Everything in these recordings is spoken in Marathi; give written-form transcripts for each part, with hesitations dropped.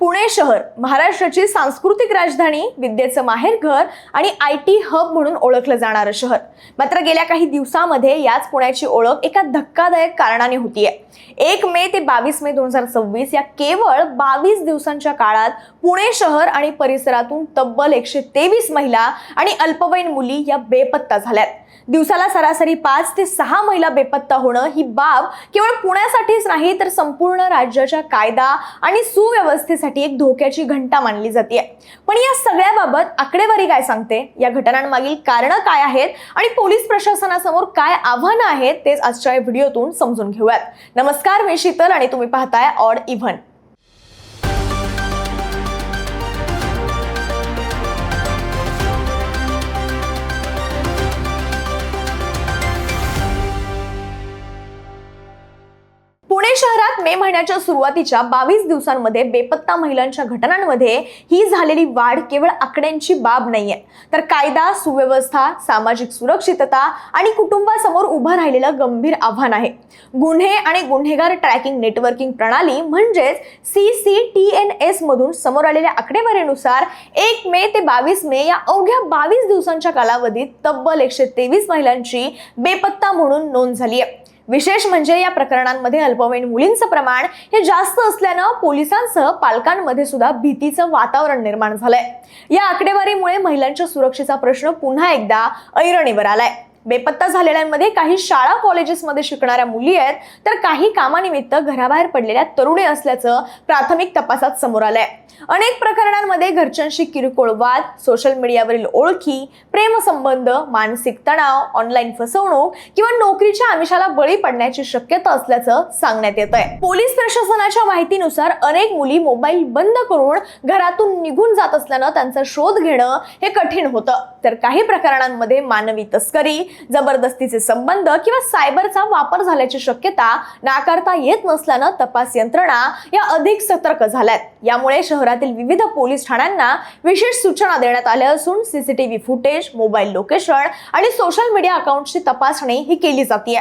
पुणे शहर महाराष्ट्राची सांस्कृतिक राजधानी, विद्येचं माहेरघर आणि IT हब म्हणून ओळखलं जाणारं शहर. मात्र गेल्या काही दिवसांमध्ये याच पुण्याची ओळख एका धक्कादायक कारणाने होतीये. 1 मे ते 22 मे 2026 या केवळ 22 दिवसांच्या काळात पुणे शहर आणि परिसरातून तब्बल 123 महिला आणि अल्पवयीन मुली या बेपत्ता झाल्यात. दिवसाला सरासरी 5 ते 6 महिला बेपत्ता होणं ही बाब केवळ पुण्यासाठीच नाही तर संपूर्ण राज्याच्या कायदा आणि सुव्यवस्थेसाठी एक धोक्याची घंटा मानली जाते. पण या सगळ्याबाबत आकडेवारी काय सांगते, या घटनांमागील कारणं काय आहेत आणि पोलीस प्रशासनासमोर काय आव्हानं आहेत तेच आजच्या या व्हिडिओतून समजून घेऊयात. नमस्कार, मी शीतल आणि तुम्ही पाहताय ऑड इव्हन. पुणे शहरात मे महिन्याच्या सुरुवातीच्या 22 दिवसांमध्ये बेपत्ता महिलांच्या घटनांमध्ये ही झालेली वाढ केवळ आकड्यांची बाब नाहीये, तर कायदा, सुव्यवस्था, सामाजिक सुरक्षितता आणि कुटुंबासमोर उभं राहिलेलं गंभीर आव्हान आहे. गुन्हे आणि गुन्हेगार ट्रॅकिंग नेटवर्किंग प्रणाली म्हणजेच CCTNS मधून समोर आलेल्या आकडेवारीनुसार 1 मे ते 22 मे या अवघ्या 22 दिवसांच्या कालावधीत तब्बल 123 महिलांची बेपत्ता म्हणून नोंद झाली आहे. विशेष म्हणजे या प्रकरणांमध्ये अल्पवयीन मुलींचं प्रमाण हे जास्त असल्यानं पोलिसांसह पालकांमध्ये सुद्धा भीतीचं वातावरण निर्माण झालंय. या आकडेवारीमुळे महिलांच्या सुरक्षेचा प्रश्न पुन्हा एकदा ऐरणीवर आलाय. बेपत्ता झालेल्यांमध्ये काही शाळा कॉलेजेसमध्ये शिकणाऱ्या मुली आहेत, तर काही कामानिमित्त घराबाहेर पडलेल्या तरुणी असल्याचं प्राथमिक तपासात समोर आलंय. अनेक प्रकरणांमध्ये घरच्यांशी किरकोळ वाद, सोशल मीडियावरील ओळखी, प्रेमसंबंध, मानसिक तणाव, ऑनलाईन फसवणूक किंवा नोकरीच्या आमिषाला बळी पडण्याची शक्यता असल्याचं सांगण्यात येत आहे. पोलीस प्रशासनाच्या माहितीनुसार अनेक मुली मोबाईल बंद करून घरातून निघून जात असल्यानं त्यांचा शोध घेणं हे कठीण होतं. तर काही प्रकरणांमध्ये मानवी तस्करी, जबरदस्तीचे संबंध किंवा सायबरचा वापर झाल्याची शक्यता नाकारता येत नसल्यानं तपास यंत्रणा या अधिक सतर्क झाल्यात. यामुळे शहरातील विविध पोलीस ठाण्यांना विशेष सूचना देण्यात आल्या असून CCTV फुटेज, मोबाईल लोकेशन आणि सोशल मीडिया अकाउंटची तपासणी ही केली जाते.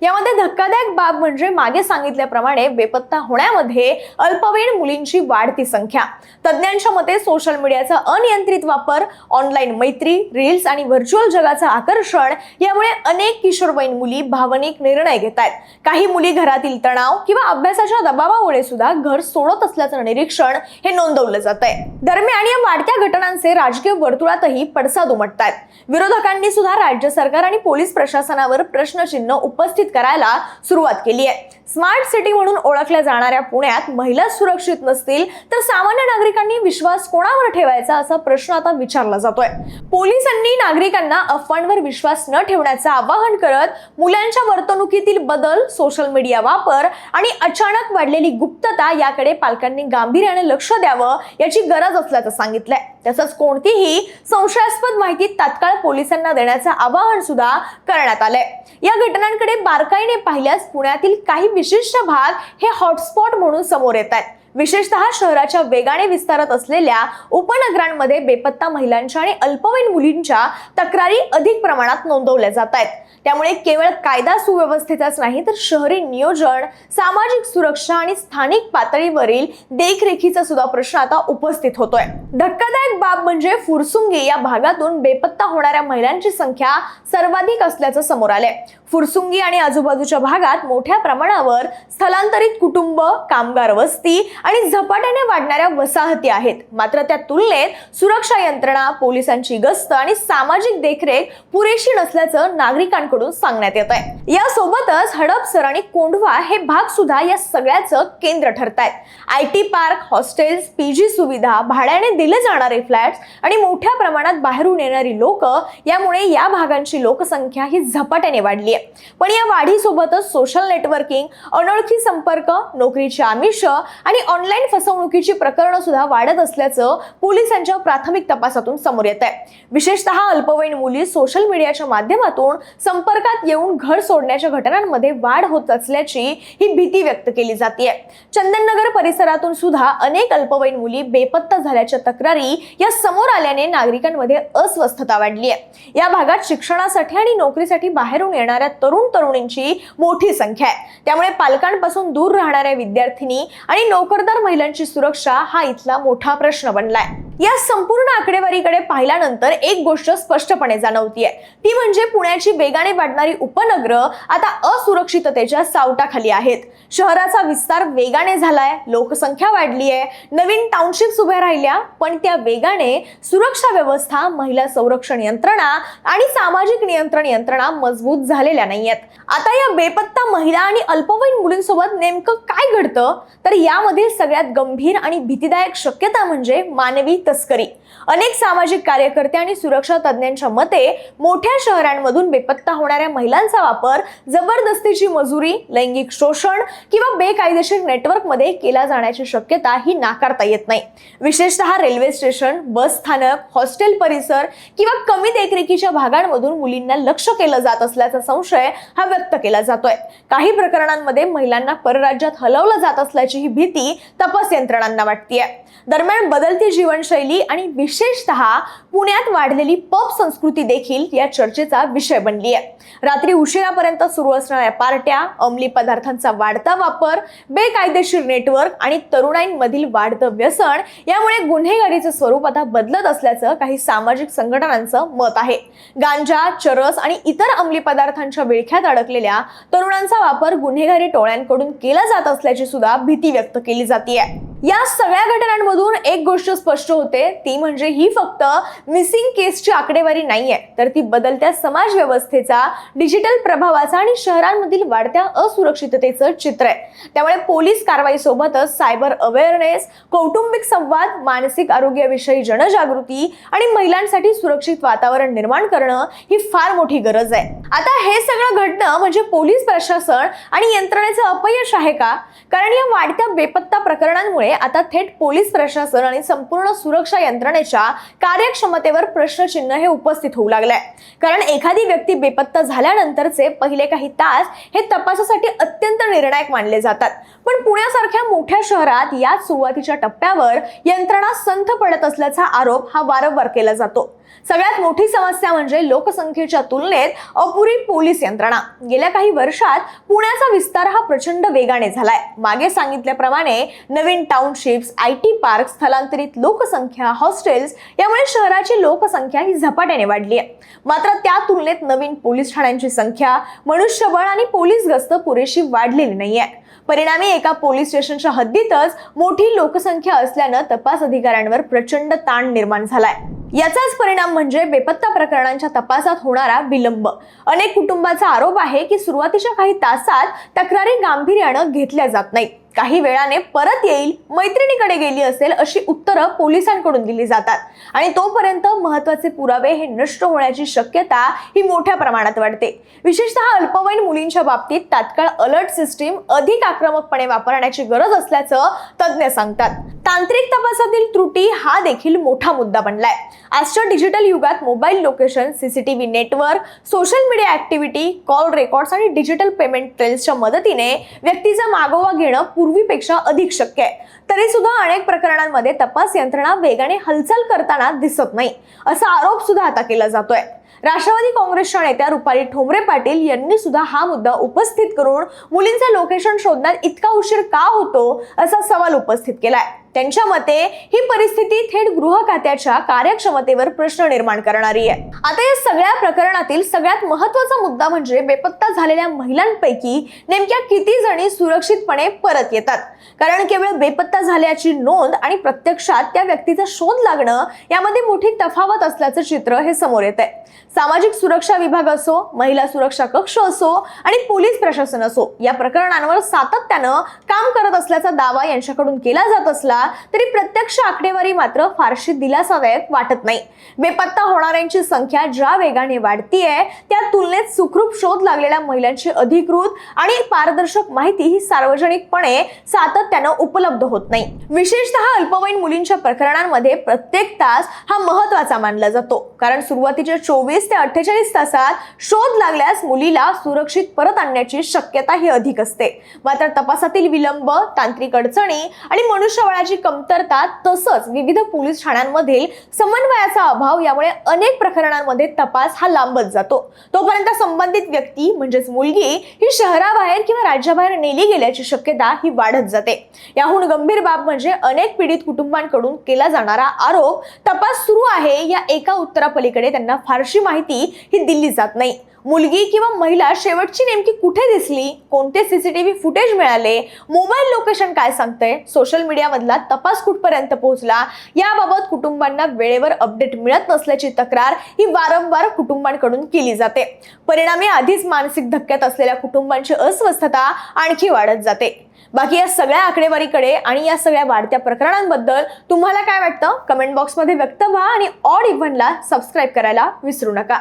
यामध्ये धक्कादायक बाब म्हणजे मागे सांगितल्याप्रमाणे बेपत्ता होण्यामध्ये अल्पवयीन मुलींची वाढती संख्या. तज्ज्ञांच्या मते सोशल मीडियाचा अनियंत्रित वापर, ऑनलाईन मैत्री, रील्स आणि व्हर्च्युअल जगाचं आकर्षण यामुळे अनेक किशोरवयीन मुली भावनिक निर्णय घेत आहेत. काही मुली घरातील तणाव किंवा अभ्यासाच्या दबावामुळे सुद्धा घर सोडत असल्याचं निरीक्षण हे नोंदवलं जात आहे. दरम्यान या वाढत्या घटनांचे राजकीय वर्तुळातही पडसाद उमटतात. विरोधकांनी सुद्धा राज्य सरकार आणि पोलीस प्रशासनावर प्रश्नचिन्ह उपस्थित करायला सुरुवात केली आहे. स्मार्ट सिटी म्हणून ओळखल्या जाणाऱ्या पुण्यात महिला सुरक्षित नसतील तर सामान्य नागरिकांनी विश्वास कोणावर ठेवायचा असा प्रश्न आता विचारला जातोय. पोलिसांनी नागरिकांना अफवांवर विश्वास न ठेवण्याचं आवाहन करत मुलांच्या वर्तणुकीतील बदल, सोशल मीडिया वापर आणि अचानक वाढलेली गुप्तता याकडे पालकांनी गांभीर्याने लक्ष द्यावं याची गरज असल्याचं सांगितलंय. तसंच कोणतीही संशयास्पद माहिती तात्काळ पोलिसांना देण्याचं आवाहन सुद्धा करण्यात आलंय. या घटनांकडे बारकाईने पाहिल्यास पुण्यातील काही विशिष्ट भाग हे हॉटस्पॉट म्हणून समोर येत आहेत. विशेषतः शहराच्या वेगाने विस्तारत असलेल्या उपनगरांमध्ये बेपत्ता महिलांच्या आणि अल्पवयीन मुलींच्या तक्रारी अधिक प्रमाणात नोंदवल्या जात आहेत. त्यामुळे केवळ कायदा सुव्यवस्थेचाच नाही तर शहरी नियोजन, सामाजिक सुरक्षा आणि स्थानिक पातळीवरील देखरेखीचा सुद्धा प्रश्न आता उपस्थित होतोय. धक्कादायक बाब म्हणजे फुरसुंगी या भागातून बेपत्ता होणाऱ्या महिलांची संख्या सर्वाधिक असल्याचं समोर आलंय. फुरसुंगी आणि आजूबाजूच्या भागात मोठ्या प्रमाणावर स्थलांतरित कुटुंब, कामगार वस्ती आणि झपाट्याने वाढणाऱ्या वसाहती आहेत. मात्र त्या तुलनेत सुरक्षा यंत्रणा, पोलिसांची गस्त आणि सामाजिक देखरेख पुरेशी नसल्याचं नागरिकांकडून सांगण्यात येत आहे. यासोबतच हडपसर आणि कोंढवा हे भाग सुद्धा या सगळ्याचं केंद्र ठरतायत. IT पार्क, हॉस्टेल्स, PG सुविधा, भाड्याने दिले जाणारे फ्लॅट्स आणि मोठ्या प्रमाणात बाहेरून येणारी लोक यामुळे या भागांची लोकसंख्या ही झपाट्याने वाढली आहे. पण या वाढीसोबतच सोशल नेटवर्किंग, अनोळखी संपर्क, नोकरीचे आमिष आणि ऑनलाईन फसवणुकीची प्रकरणं सुद्धा वाढत असल्याचं पोलिसांच्या प्राथमिक तपासातून समोर येत आहे. विशेषतः अल्पवयीन मुली सोशल मीडियाच्या माध्यमातून संपर्कात येऊन घर सोडण्याच्या घटनांमध्ये वाढ होत असल्याची ही भीती व्यक्त केली जाते. चंदननगर परिसरातून सुद्धा अनेक अल्पवयीन मुली बेपत्ता झाल्याच्या तक्रारी या समोर आल्याने नागरिकांमध्ये अस्वस्थता वाढली आहे. या भागात शिक्षणासाठी आणि नोकरीसाठी बाहेरून येणाऱ्या तरुण तरुणींची मोठी संख्या आहे. त्यामुळे पालकांपासून दूर राहणाऱ्या विद्यार्थिनी आणि नोकरदार नोकरदार महिलांची सुरक्षा हा इथला मोठा प्रश्न बनलाय। या संपूर्ण आकडेवारीकडे पाहिल्यानंतर एक गोष्ट स्पष्टपणे जाणवतीये, ती म्हणजे पुण्याची वेगाने वाढणारी उपनगरं आता असुरक्षिततेच्या सावटाखाली आहेत। शहराचा विस्तार वेगाने झालाय, लोकसंख्या वाढली आहे, नवीन टाउनशिप्स उभ्या राहिल्या, पण त्या वेगाने सुरक्षा व्यवस्था, महिला संरक्षण यंत्रणा आणि सामाजिक नियंत्रण यंत्रणा मजबूत झालेल्या नाहीयेत। आता या बेपत्ता महिला आणि अल्पवयीन मुलींसोबत नेमकं काय घडतं, तर यामध्ये सगळ्यात गंभीर आणि भीतीदायक शक्यता म्हणजे मानवी तस्करी। अनेक सामाजिक कार्यकर्ते आणि सुरक्षा तज्ञांच्या मते मोठ्या शहरांमधून बेपत्ता होणाऱ्या महिलांचा वापर जबरदस्तीची मजुरी, लैंगिक शोषण किंवा बेकायदेशीर नेटवर्कमध्ये केला जाण्याची शक्यता ही नाकारता येत नाही। विशेषतः रेल्वे स्टेशन, बस स्थानक, हॉस्टेल परिसर किंवा कमी देखरेखीच्या भागांमधून मुलींना लक्ष्य केलं जात असल्याचा संशय हा व्यक्त केला जातोय। काही प्रकरणांमध्ये महिलांना परराज्यात हलवलं जात असल्याची ही भीती तपास यंत्रणांना वाटतेय। दरम्यान बदलती जीवनशैली आणि विशेषतः पुण्यात वाढलेली पब संस्कृती देखील या चर्चेचा विषय बनली आहे। रात्री उशिरापर्यंत सुरू असणाऱ्या पार्ट्या, अंमली पदार्थांचा वाढता वापर, बेकायदेशीर नेटवर्क आणि तरुणाईंमधील वाढतं व्यसन यामुळे गुन्हेगारीचं स्वरूप आता बदलत असल्याचं काही सामाजिक संघटनांचं मत आहे। गांजा, चरस आणि इतर अंमली पदार्थांच्या विळख्यात अडकलेल्या तरुणांचा वापर गुन्हेगारी टोळ्यांकडून केला जात असल्याची सुद्धा भीती व्यक्त केली जाते। या सगळ्या घटनांमधून एक गोष्ट स्पष्ट होते, ती म्हणजे ही फक्त मिसिंग केसची आकडेवारी नाहीये, तर ती बदलत्या समाज व्यवस्थेचा, डिजिटल प्रभावाचा आणि शहरांमधील वाढत्या असुरक्षिततेचं चित्र आहे। त्यामुळे पोलीस कारवाई सोबतच सायबर अवेअरनेस, कौटुंबिक संवाद, मानसिक आरोग्याविषयी जनजागृती आणि महिलांसाठी सुरक्षित वातावरण निर्माण करणं ही फार मोठी गरज आहे। आता हे सगळं घडणं म्हणजे पोलीस प्रशासन आणि यंत्रणेचं अपयश आहे का? कारण या वाढत्या बेपत्ता प्रकरणांमुळे आता थेट पोलीस प्रशासन आणि संपूर्ण सुरक्षा यंत्रणेच्या कार्यक्षमतेवर प्रश्नचिन्ह हे उपस्थित होऊ लागलंय। कारण एखादी व्यक्ती बेपत्ता झाल्यानंतरचे पहिले काही तास हे तपासासाठी अत्यंत निर्णायक मानले जातात, पण पुण्यासारख्या मोठ्या शहरात या सुरुवातीच्या टप्प्यावर यंत्रणा संथ पडत असल्याचा आरोप हा वारंवार केला जातो। सगळ्यात मोठी समस्या म्हणजे लोकसंख्येच्या तुलनेत अपुरी पोलीस यंत्रणा। गेल्या काही वर्षात पुण्याचा विस्तार हा प्रचंड वेगाने झालाय। मागे सांगितल्याप्रमाणे नवीन टाउनशिप्स, IT पार्क, स्थलांतरित लोकसंख्या, हॉस्टेल्स यामुळे शहराची लोकसंख्या ही झपाट्याने वाढली आहे। मात्र त्या तुलनेत नवीन पोलीस ठाण्यांची संख्या, मनुष्यबळ आणि पोलीस गस्त पुरेशी वाढलेली नाहीये। परिणामी एका पोलीस स्टेशनच्या हद्दीतच मोठी लोकसंख्या असल्यानं तपास अधिकाऱ्यांवर प्रचंड ताण निर्माण झालाय। याचाच परिणाम म्हणजे बेपत्ता प्रकरणांच्या तपासात होणारा विलंब। अनेक कुटुंबाचा आरोप आहे की सुरुवातीच्या काही तासात तक्रारी गांभीर्यानं घेतल्या जात नाहीत। काही वेळाने परत येईल, मैत्रिणीकडे गेली असेल अशी उत्तरं पोलिसांकडून दिली जातात आणि तोपर्यंत महत्त्वाचे पुरावे हे नष्ट होण्याची शक्यता ही मोठ्या प्रमाणात वाढते। विशेषतः अल्पवयीन मुलींच्या बाबतीत तात्काळ अलर्ट सिस्टीम अधिक आक्रमकपणे वापरण्याची गरज असल्याचं तज्ञ सांगतात। तांत्रिक तपासातील त्रुटी हा देखील मोठा मुद्दा बनलाय। आजच्या डिजिटल युगात mobile location, CCTV network, social media activity, call records आणि डिजिटल पेमेंट ट्रेल्सच्या मदतीने व्यक्तीचा मागोवा घेणं पूर्वीपेक्षा अधिक शक्य आहे। तरी सुद्धा अनेक प्रकरणांमध्ये तपास यंत्रणा वेगाने हालचाल करताना दिसत नाही, असा आरोप सुद्धा आता केला जातोय। राष्ट्रवादी काँग्रेसच्या नेत्या रुपाली ठोंबरे पाटील यांनी सुद्धा हा मुद्दा उपस्थित करून मुलींचे लोकेशन शोधण्यात इतका उशीर का होतो असा सवाल उपस्थित केलाय। त्यांच्या मते ही परिस्थिती थेट गृह खात्याच्या कार्यक्षमतेवर प्रश्न निर्माण करणारी आहे। आता या सगळ्या प्रकरणातील सगळ्यात महत्त्वाचा मुद्दा म्हणजे बेपत्ता झालेल्या महिलांपैकी नेमक्या किती जणी सुरक्षितपणे परत येतात। कारण केवळ बेपत्ता झाल्याची नोंद आणि प्रत्यक्षात त्या व्यक्तीचा शोध लागणं यामध्ये मोठी तफावत असल्याचं चित्र हे समोर येतंय। सामाजिक सुरक्षा विभाग असो, महिला सुरक्षा कक्ष असो आणि पोलीस प्रशासन असो, या प्रकरणांवर सातत्यानं काम करत असल्याचा दावा यांच्याकडून केला जात असला तरी प्रत्यक्ष आकडेवारी मात्र फारशी दिलासादायक वाटत नाही। बेपत्ता होणाऱ्यांची संख्या ज्या वेगाने वाढतीये त्या तुलनेत सुखरूप शोध लागलेल्या महिलांची अधिकृत आणि पारदर्शक माहिती ही सार्वजनिकपणे सातत्यानं उपलब्ध होत नाही। विशेषतः अल्पवयीन मुलींच्या प्रकरणांमध्ये प्रत्येक तास हा महत्त्वाचा मानला जातो, कारण सुरुवातीचे 24 ते 48 तासात शोध लागल्यास मुलीला सुरक्षित परत आणण्याची शक्यता ही अधिक असते. मात्र तपासातील विलंब, तांत्रिक अडचणी आणि मनुष्यबळाची कमतरता तसंच विविध पोलीस ठाण्यांमधील समन्वयाचा अभाव यामुळे अनेक प्रकरणांमध्ये तपास हा लांबत जातो. तोपर्यंत संबंधित व्यक्ती म्हणजेच मुलगी ही शहराबाहेर किंवा राज्याबाहेर नेली गेल्याची शक्यता ही वाढत जाते. याहून गंभीर बाब म्हणजे अनेक पीडित कुटुंबांकडून केला जाणारा आरोप तपास सुरू आहे या एका उत्तरापलीकडे त्यांना फारशी माहिती ही दिली जात नाही. मुलगी किंवा महिला शेवटची नेमकी कुठे दिसली, कोणते सीसीटीव्ही फुटेज मिळाले, मोबाईल लोकेशन काय सांगतंय, सोशल मीडिया मधला तपास कुठपर्यंत पोहोचला, याबाबत कुटुंबांना वेळेवर अपडेट मिळत नसल्याची तक्रार ही वारंवार कुटुंबांकडून केली जाते. परिणामी आधीच मानसिक धक्क्यात असलेल्या कुटुंबांची अस्वस्थता आणखी वाढत जाते. बाकी या सगळ्या आकडेवारीकडे आणि या सगळ्या वाढत्या प्रकरणांबद्दल तुम्हाला काय वाटतं? कमेंट बॉक्समध्ये व्यक्त व्हा आणि ऑड इव्हनला सबस्क्राईब करायला विसरू नका.